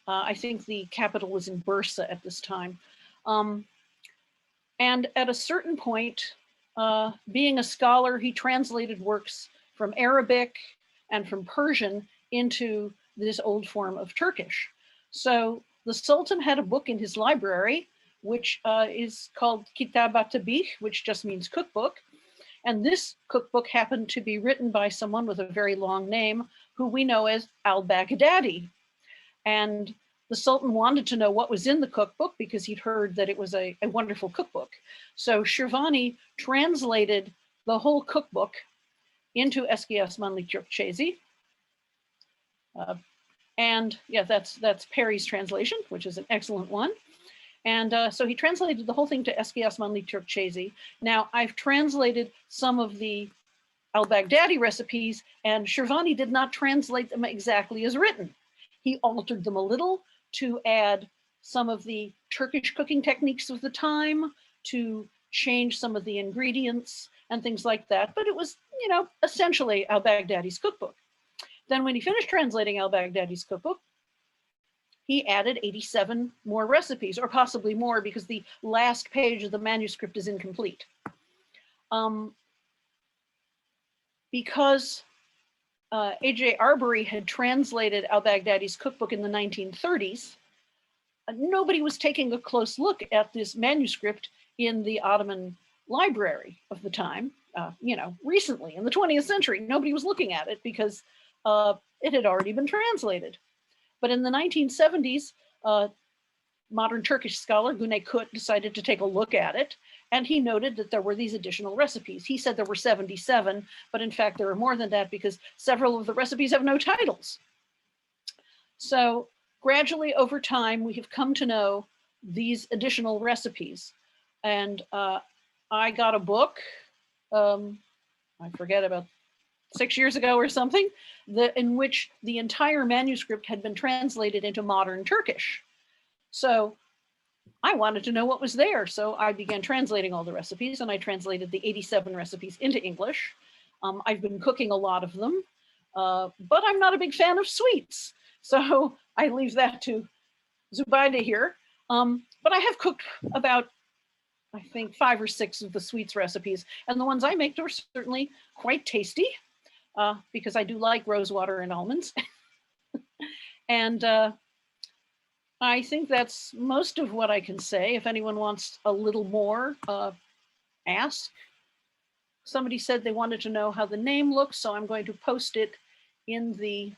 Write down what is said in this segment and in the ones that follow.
I think the capital was in Bursa at this time. Um, and at a certain point, being a scholar, he translated works from Arabic and from Persian into this old form of Turkish. So the Sultan had a book in his library, which is called Kitabat Tabih, which just means cookbook. And this cookbook happened to be written by someone with a very long name who we know as al-Baghdadi. And the Sultan wanted to know what was in the cookbook because he'd heard that it was a wonderful cookbook. So Shirvani translated the whole cookbook into Eski Osmanli Turkçesi. And yeah, that's Perry's translation, which is an excellent one. And so he translated the whole thing to Eski Osmanli Turkçesi. Now, I've translated some of the al-Baghdadi recipes, and Shirvani did not translate them exactly as written. He altered them a little to add some of the Turkish cooking techniques of the time, to change some of the ingredients and things like that. But it was, essentially al-Baghdadi's cookbook. Then when he finished translating al-Baghdadi's cookbook, he added 87 more recipes, or possibly more, because the last page of the manuscript is incomplete. Because A.J. Arbery had translated al-Baghdadi's cookbook in the 1930s, nobody was taking a close look at this manuscript in the Ottoman library of the time. Recently, in the 20th century, nobody was looking at it because it had already been translated. But in the 1970s, modern Turkish scholar Güney Kut decided to take a look at it, and he noted that there were these additional recipes. He said there were 77, but in fact there are more than that because several of the recipes have no titles. So gradually over time, we have come to know these additional recipes. And I got a book, I forget, about 6 years ago or something, in which the entire manuscript had been translated into modern Turkish. So I wanted to know what was there. So I began translating all the recipes, and I translated the 87 recipes into English. I've been cooking a lot of them, but I'm not a big fan of sweets. So I leave that to Zubaida here. But I have cooked about, I think, 5 or 6 of the sweets recipes, and the ones I make are certainly quite tasty. Because I do like rosewater and almonds. And I think that's most of what I can say. If anyone wants a little more, ask. Somebody said they wanted to know how the name looks, so I'm going to post it in the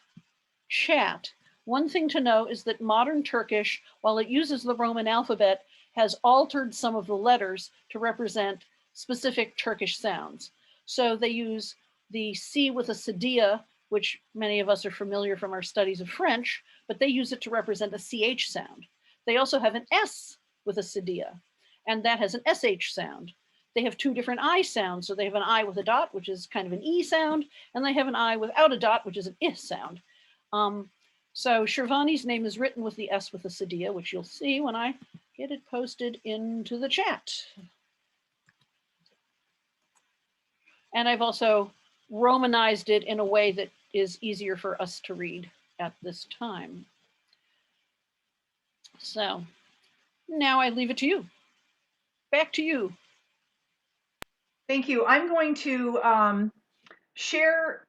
chat. One thing to know is that modern Turkish, while it uses the Roman alphabet, has altered some of the letters to represent specific Turkish sounds. So they use the C with a cedilla, which many of us are familiar from our studies of French, but they use it to represent a CH sound. They also have an S with a cedilla, and that has an SH sound. They have 2 different I sounds. So they have an I with a dot, which is kind of an E sound, and they have an I without a dot, which is an I sound. So Shirvani's name is written with the S with a cedilla, which you'll see when I get it posted into the chat. And I've also Romanized it in a way that is easier for us to read at this time. So now I leave it to you. Back to you. Thank you. I'm going to share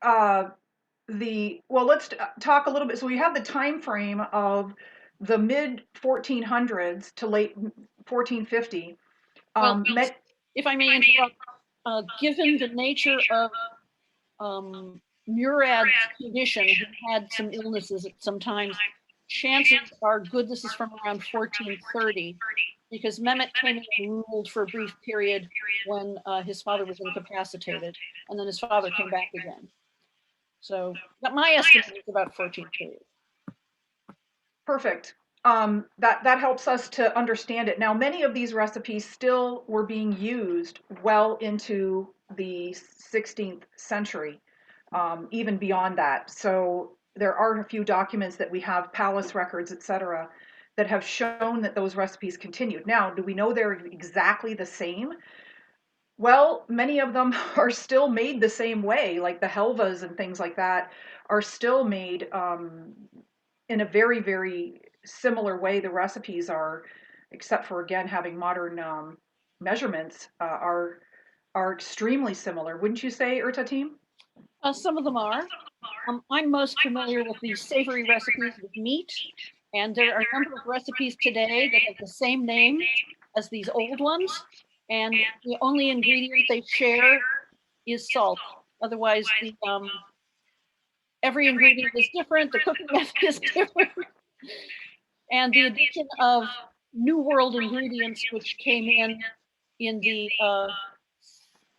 let's talk a little bit. So we have the time frame of the mid 1400s to late 1450. If I may interrupt, given the nature of Murad's condition, he had some illnesses at some times. Chances are good this is from around 1430, because Mehmet came in and ruled for a brief period when his father was incapacitated, and then his father came back again. So my estimate is about 1430. Perfect. That helps us to understand it. Now, many of these recipes still were being used well into the 16th century, even beyond that. So there are a few documents that we have, palace records, etc., that have shown that those recipes continued. Now, do we know they're exactly the same? Well, many of them are still made the same way, like the helvas and things like that are still made in a very, very similar way. The recipes are, except for again having modern measurements, are extremely similar. Wouldn't you say, Urta team? Some of them are. I'm most familiar with the savory recipes with meat, and there are a number of recipes today that have the same name as these old ones, and the only ingredient they share is salt. Otherwise, the every ingredient is different, the cooking method is different, and the addition of New World ingredients, which came in the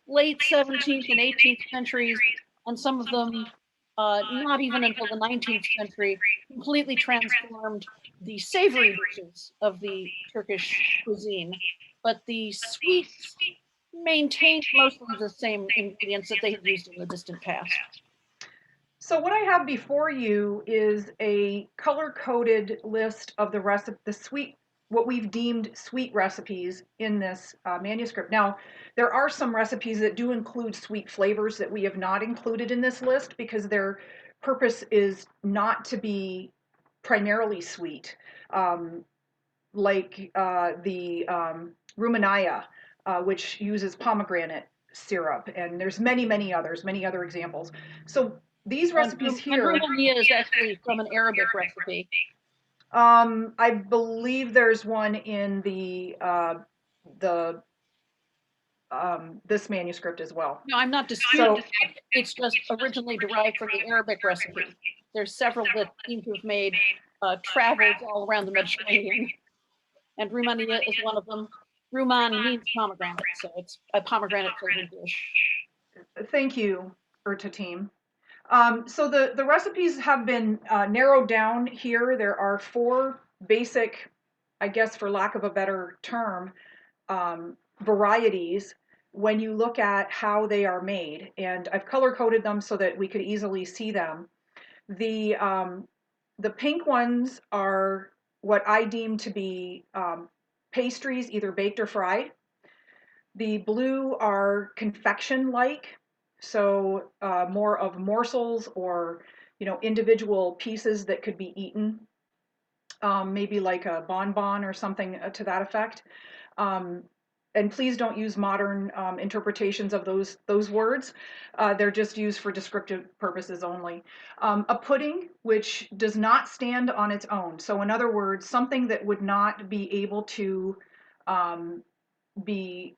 late 17th and 18th centuries, and some of them not even until the 19th century, completely transformed the savory dishes of the Turkish cuisine. But the sweets maintained mostly the same ingredients that they had used in the distant past. So what I have before you is a color-coded list of the sweet, what we've deemed sweet recipes in this manuscript. Now, there are some recipes that do include sweet flavors that we have not included in this list because their purpose is not to be primarily sweet, um, like the Rumanaya, which uses pomegranate syrup, and there's many others, many other examples. So these recipes And here, rumania is actually from an Arabic recipe. I believe there's one in the this manuscript as well. No, I'm not disputing that. It's just originally derived from the Arabic recipe. There's several that seem to have made travels all around the Mediterranean, and Rumania is one of them. Ruman means pomegranate, so it's a pomegranate flavored dish. Thank you, Urta team. So the recipes have been narrowed down here. There are four basic, I guess for lack of a better term, varieties when you look at how they are made. And I've color coded them so that we could easily see them. The pink ones are what I deem to be pastries, either baked or fried. The blue are confection-like, so more of morsels or individual pieces that could be eaten, maybe like a bonbon or something to that effect. Um, and please don't use modern interpretations of those words. They're just used for descriptive purposes only. A pudding, which does not stand on its own. So in other words, something that would not be able to be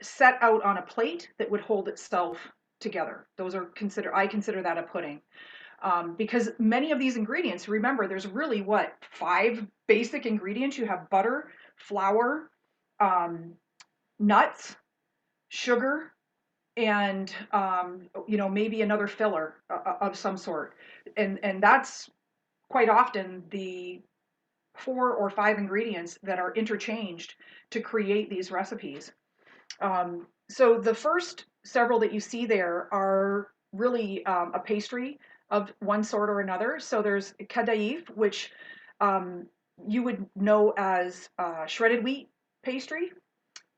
set out on a plate that would hold itself together. I consider that a pudding. Because many of these ingredients, remember, there's really what, 5 basic ingredients? You have butter, flour, um, nuts, sugar, and maybe another filler of some sort. And that's quite often the 4 or 5 ingredients that are interchanged to create these recipes. So the first several that you see there are really a pastry of one sort or another. So there's kadayif, which um, you would know as shredded wheat pastry.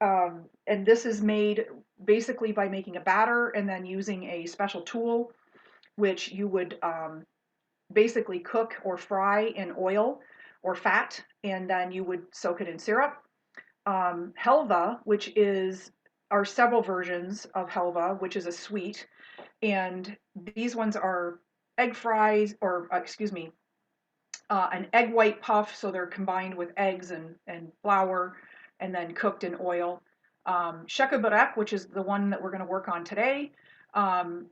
And this is made basically by making a batter and then using a special tool, which you would basically cook or fry in oil or fat, and then you would soak it in syrup. Helva, which are several versions of helva, which is a sweet, and these ones are egg fries, or excuse me, an egg white puff, so they're combined with eggs and flour, and then cooked in oil. Shekabarek, which is the one that we're going to work on today. Um,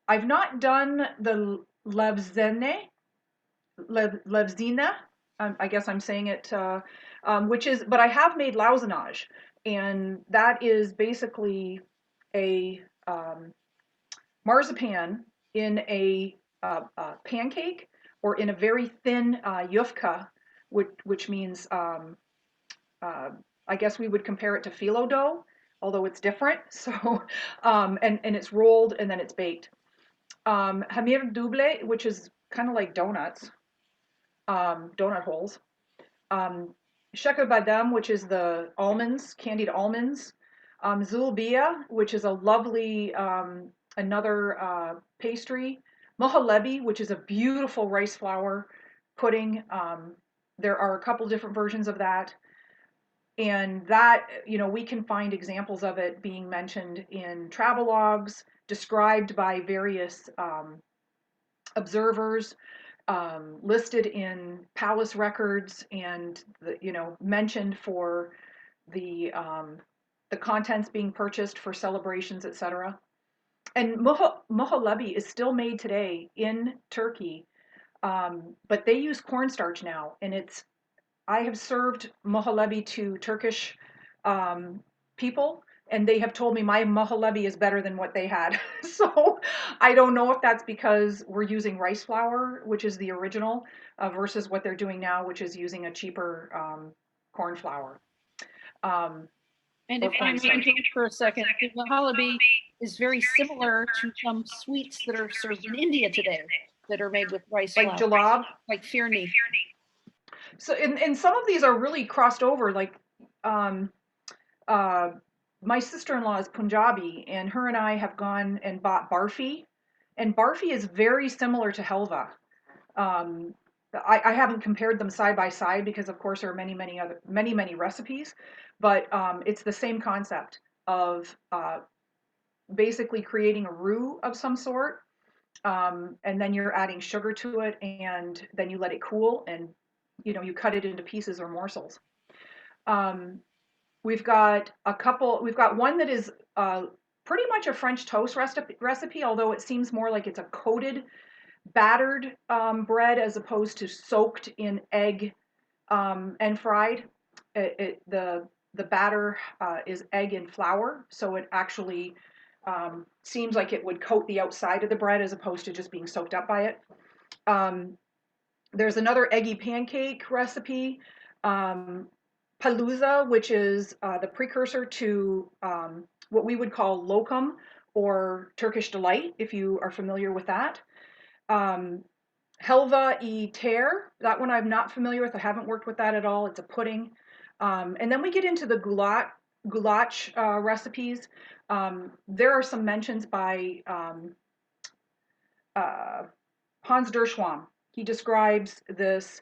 I've not done the levzene, levzina. I guess I'm saying it, but I have made lausanage, and that is basically a marzipan in a pancake or in a very thin yufka, which means I guess we would compare it to phyllo dough, although it's different. So and it's rolled and then it's baked. Hamir double, which is kind of like donuts, donut holes. Um, Sheka badam, which is the almonds, candied almonds. Zulbia, which is a lovely another pastry. Mohalebi, which is a beautiful rice flour pudding. There are a couple different versions of that. And that, we can find examples of it being mentioned in travel logs, described by various observers, listed in palace records, and mentioned for the contents being purchased for celebrations, etc. And muhallebi is still made today in Turkey, but they use cornstarch now, and I have served muhallebi to Turkish um, people, and they have told me my muhallebi is better than what they had. So I don't know if that's because we're using rice flour, which is the original, versus what they're doing now, which is using a cheaper corn flour um, And or if I may cornstarch. interrupt for a second, the Mahalabi is very similar to some sweets that are served in India today that are made with rice Like flour, jalab. like firni. So, and some of these are really crossed over. Like, um, uh, my sister-in-law is Punjabi, and her and I have gone and bought barfi, and barfi is very similar to helva. Um, I haven't compared them side by side because, of course, there are many recipes, but it's the same concept of basically creating a roux of some sort, and then you're adding sugar to it, and then you let it cool, and you cut it into pieces or morsels. Um, we've got a couple. We've got one that is pretty much a French toast recipe, although it seems more like it's a coated, battered bread as opposed to soaked in egg and fried. The batter is egg and flour, so it actually seems like it would coat the outside of the bread as opposed to just being soaked up by it. Um, there's another eggy pancake recipe, um, palooza, which is the precursor to what we would call lokum or Turkish delight, if you are familiar with that. Um, helva e ter, that one I'm not familiar with. I haven't worked with that at all. It's a pudding. And then we get into the goulash recipes. There are some mentions by uh, Hans Derschwam. He describes this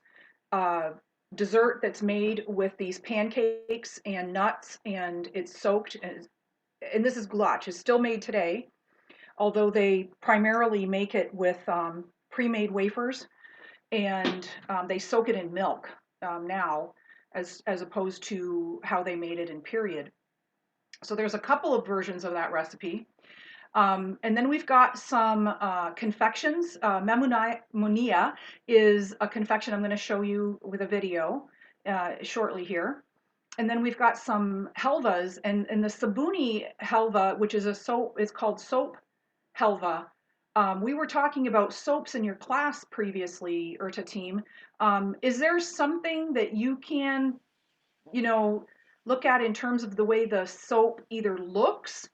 uh, dessert that's made with these pancakes and nuts, and it's soaked. And this is goulash. It's still made today, although they primarily make it with pre-made wafers, and they soak it in milk now, as opposed to how they made it in period. So there's a couple of versions of that recipe. And then we've got some confections. Munia is a confection I'm going to show you with a video shortly here. And then we've got some helvas, and the sabuni helva, which is a soap, is called soap helva. We were talking about soaps in your class previously, Urta team. Is there something that you can, you know, look at in terms of the way the soap either looks?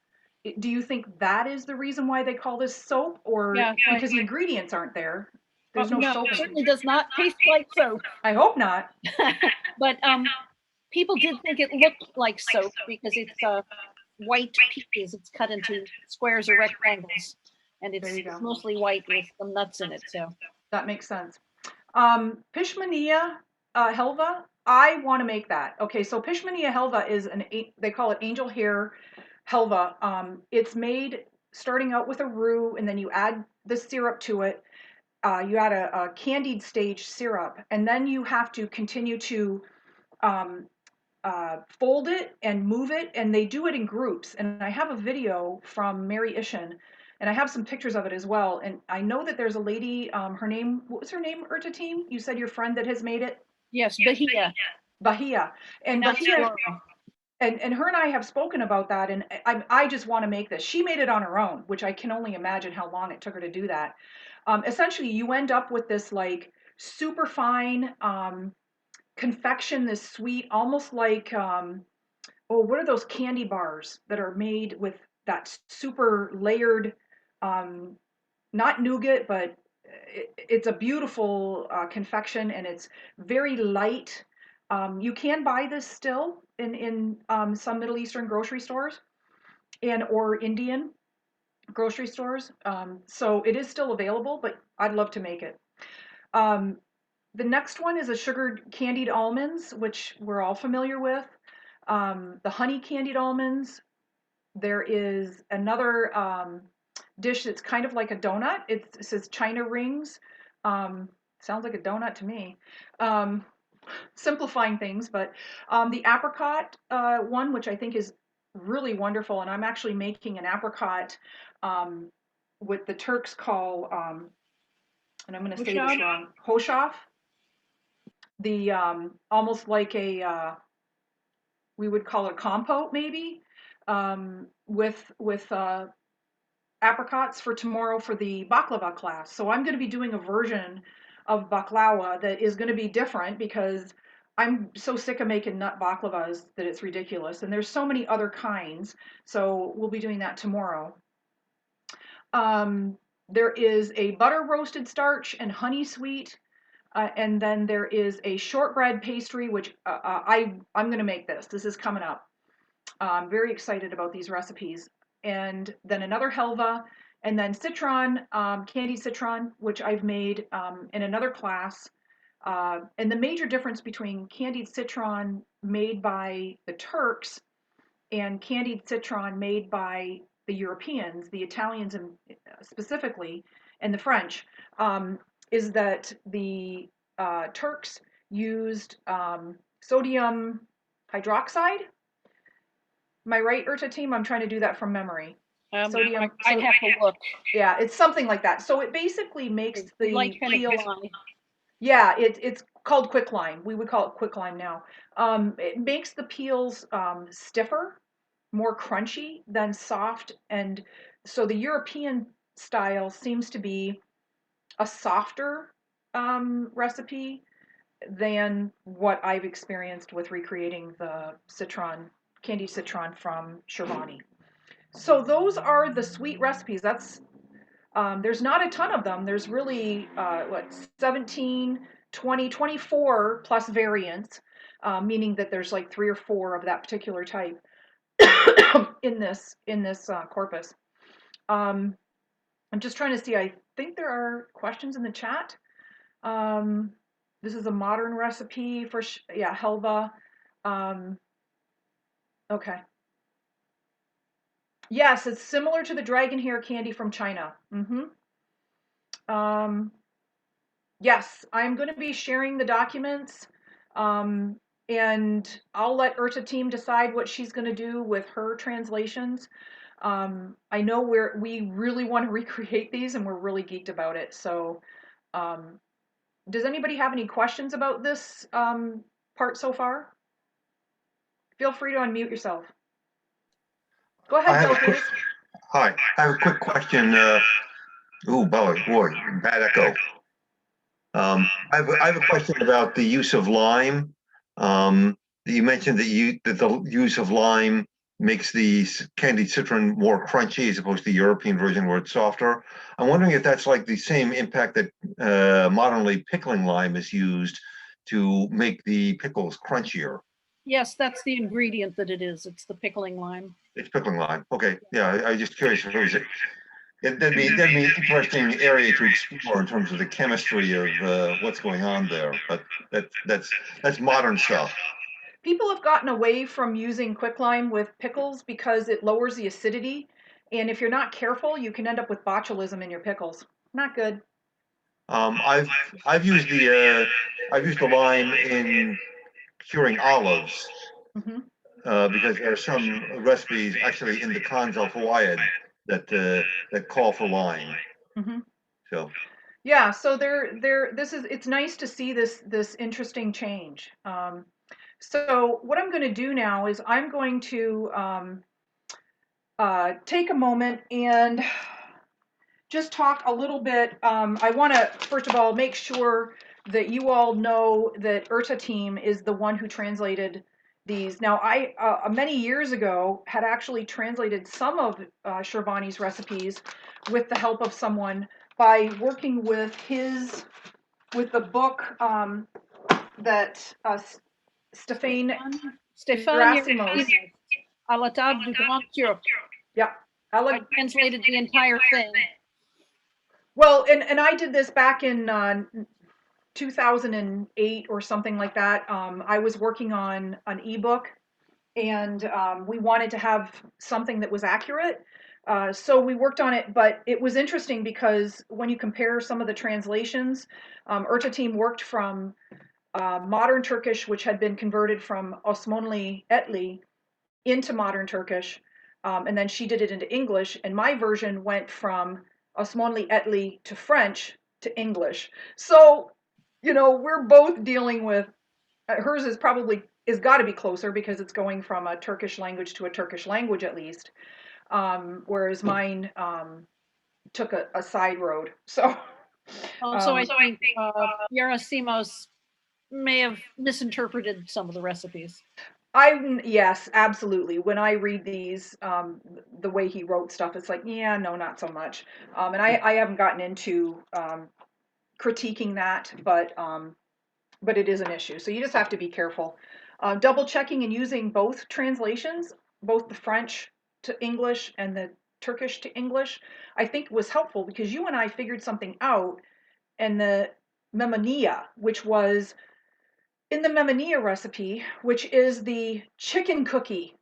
Do you think that is the reason why they call this soap, or Yeah, like, because the ingredients aren't there? There's no no, soap it in certainly it. does not taste like soap. I hope not. But people did think it looked like soap because it's white peaches. It's cut into squares or rectangles, and There you go. mostly white with some nuts in it. So That makes sense. Pishmania helva, I want to make that. Okay, so Pishmania helva is they call it angel hair helva. It's made starting out with a roux, and then you add the syrup to it. You add a candied stage syrup, and then you have to continue to um, fold it and move it, and they do it in groups. And I have a video from Mary Ishin, and I have some pictures of it as well. And I know that there's a lady, what was her name, Urta team? You said your friend that has made it? yes, bahia, Bahia. And pronounced Bahia, Yoro. and her and I have spoken about that, and I just want to make this. She made it on her own, which I can only imagine how long it took her to do that. Essentially, you end up with this like super fine confection, this sweet, almost like oh, what are those candy bars that are made with that super layered, um, not nougat, but it's a beautiful confection, and it's very light. You can buy this still in some Middle Eastern grocery stores and or Indian grocery stores. So it is still available, but I'd love to make it. Um, The next one is a sugared candied almonds, which we're all familiar with. The honey candied almonds. There is another dish that's kind of like a donut. It says China rings. Um, Sounds like a donut to me. Um, Simplifying things, but the apricot one, which I think is really wonderful, and I'm actually making an apricot um, what the Turks call, and I'm going to say this Bushab? wrong, hoshaf, the almost like a we would call it compote maybe, with apricots for tomorrow for the baklava class. So I'm going to be doing a version of baklava that is going to be different because I'm so sick of making nut baklavas that it's ridiculous. And there's so many other kinds. So we'll be doing that tomorrow. Um, there is a butter roasted starch and honey sweet. And then there is a shortbread pastry, which I'm going to make this. This is coming up. I'm very excited about these recipes. And then another helva, and then citron, candied citron, which I've made in another class. And the major difference between candied citron made by the Turks and candied citron made by the Europeans, the Italians and specifically, and the French, is that the Turks used sodium hydroxide. Am I right, Urta team? I'm trying to do that from memory. Sodium, I'd so have to look. yeah, it's something like that. So it basically makes Light the kind of peels, dry. yeah, it's called quicklime. We would call it quicklime now. It makes the peels stiffer, more crunchy than soft. And so the European style seems to be a softer recipe than what I've experienced with recreating the citron, candy citron from Shervani. So those are the sweet recipes. That's there's not a ton of them. There's really what 17, 20, 24 plus variants, meaning that there's like 3 or 4 of that particular type in this corpus. Um, I'm just trying to see. I think there are questions in the chat. Um, this is a modern recipe for yeah, helva. Um, okay. Yes, it's similar to the dragon hair candy from China. Um, yes, I'm going to be sharing the documents, um, and I'll let Urta team decide what she's going to do with her translations. I know we really want to recreate these, and we're really geeked about it. So, um, does anybody have any questions about this part so far? Feel free to unmute yourself. Go I ahead, have Bill, a quick, please. hi, I have a quick question. Boy, bad echo. I have a question about the use of lime. You mentioned that the use of lime makes the candied citron more crunchy as opposed to the European version where it's softer. I'm wondering if that's like the same impact that modernly pickling lime is used to make the pickles crunchier. Yes, that's the ingredient that it is. It's the pickling lime. It's pickling lime. Okay, yeah, I was just curious if it was that'd be an interesting area to explore in terms of the chemistry of what's going on there. But that's modern stuff. People have gotten away from using quicklime with pickles because it lowers the acidity. And if you're not careful, you can end up with botulism in your pickles. Not good. Um, I've I've used the lime in curing olives Hmm. because there are some recipes actually in the Khans al Fawaid that call for lime. Hmm. So Yeah, so it's nice to see this interesting change. So what I'm going to do now is I'm going to take a moment and just talk a little bit. I want to, first of all, make sure that you all know that Urta team is the one who translated these. Now, I many years ago had actually translated some of Shervani's recipes with the help of someone by working with the book that Stéphane Stéphane Gerasimos. à la table du grand turc. Yeah. I translated the entire thing. Well, and I did this back in 2008 or something like that. I was working on an ebook, and we wanted to have something that was accurate. So we worked on it, but it was interesting because when you compare some of the translations, Urta team worked from modern Turkish, which had been converted from Osmanlı Etli into modern Turkish, and then she did it into English, and my version went from Osmanlı Etli to French to English. So, we're both dealing with, hers is got to be closer because it's going from a Turkish language to a Turkish language at least, whereas mine took a side road. So, Also, I think Yerasimos may have misinterpreted some of the recipes. yes, absolutely. When I read these, the way he wrote stuff, it's like, yeah, no, not so much. And I haven't gotten into critiquing that, but it is an issue. So you just have to be careful. Double checking and using both translations, both the French to English and the Turkish to English, I think was helpful because you and I figured something out, and the memania, which was in the memania recipe, which is the chicken cookie.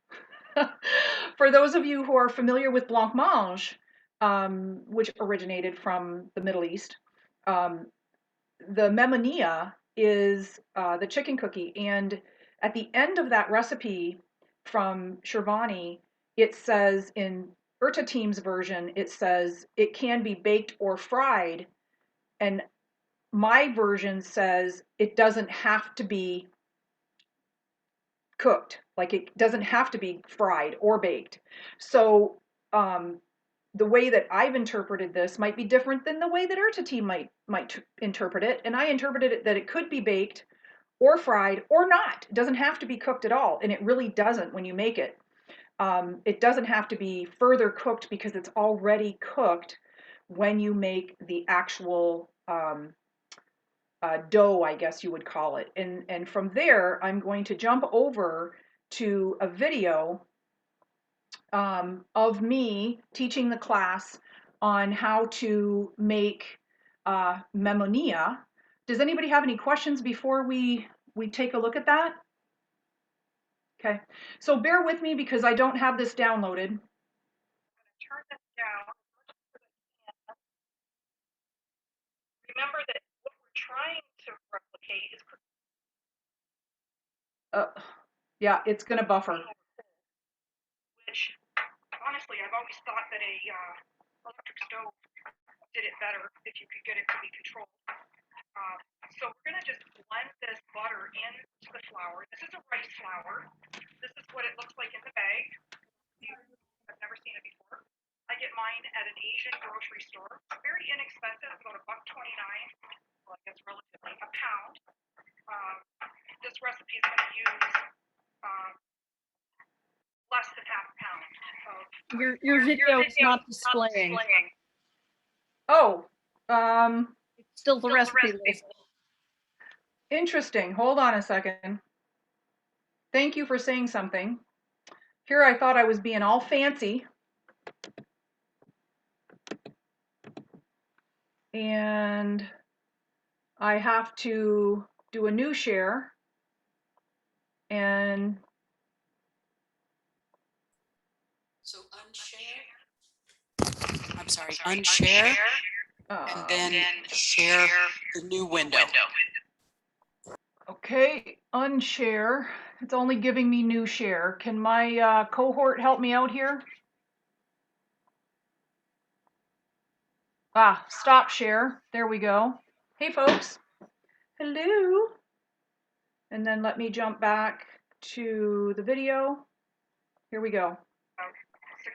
For those of you who are familiar with blancmange, which originated from the Middle East, the memania is the chicken cookie. And at the end of that recipe from Shirvani, it says in Urta Team's version, it says it can be baked or fried. And my version says it doesn't have to be cooked, like it doesn't have to be fried or baked. So the way that I've interpreted this might be different than the way that Urta Team might interpret it. And I interpreted it that it could be baked or fried or not. It doesn't have to be cooked at all. And it really doesn't when you make it. It doesn't have to be further cooked because it's already cooked when you make the actual dough, I guess you would call it. And from there, I'm going to jump over to a video of me teaching the class on how to make memania. Does anybody have any questions before we take a look at that? Okay, so bear with me because I don't have this downloaded. I'm going to turn this down. Remember that what we're trying to replicate is yeah, it's going to buffer. Which, honestly, I've always thought that a electric stove did it better if you could get it to be controlled. So we're going to just blend this butter into the flour. This is a rice flour. This is what it looks like in the bag. I've never seen it before. I get mine at an Asian grocery store. It's very inexpensive, about $1.29. Well, I guess relatively a pound. This recipe is going to use less than half a pound. Your video is not displaying. Oh, it's still the recipe list. Interesting. Hold on a second. Thank you for saying something. Here I thought I was being all fancy. And I have to do a new share. And so unshare. I'm sorry, unshare. And then share the new window. Okay, unshare. It's only giving me new share. Can my cohort help me out here? Stop share. There we go. Hey, folks. Hello. And then let me jump back to the video. Here we go.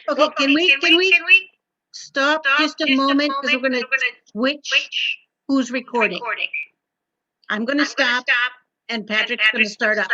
Okay, can we stop just a moment because we're going to switch who's recording. I'm going to stop and Patrick's going to start up.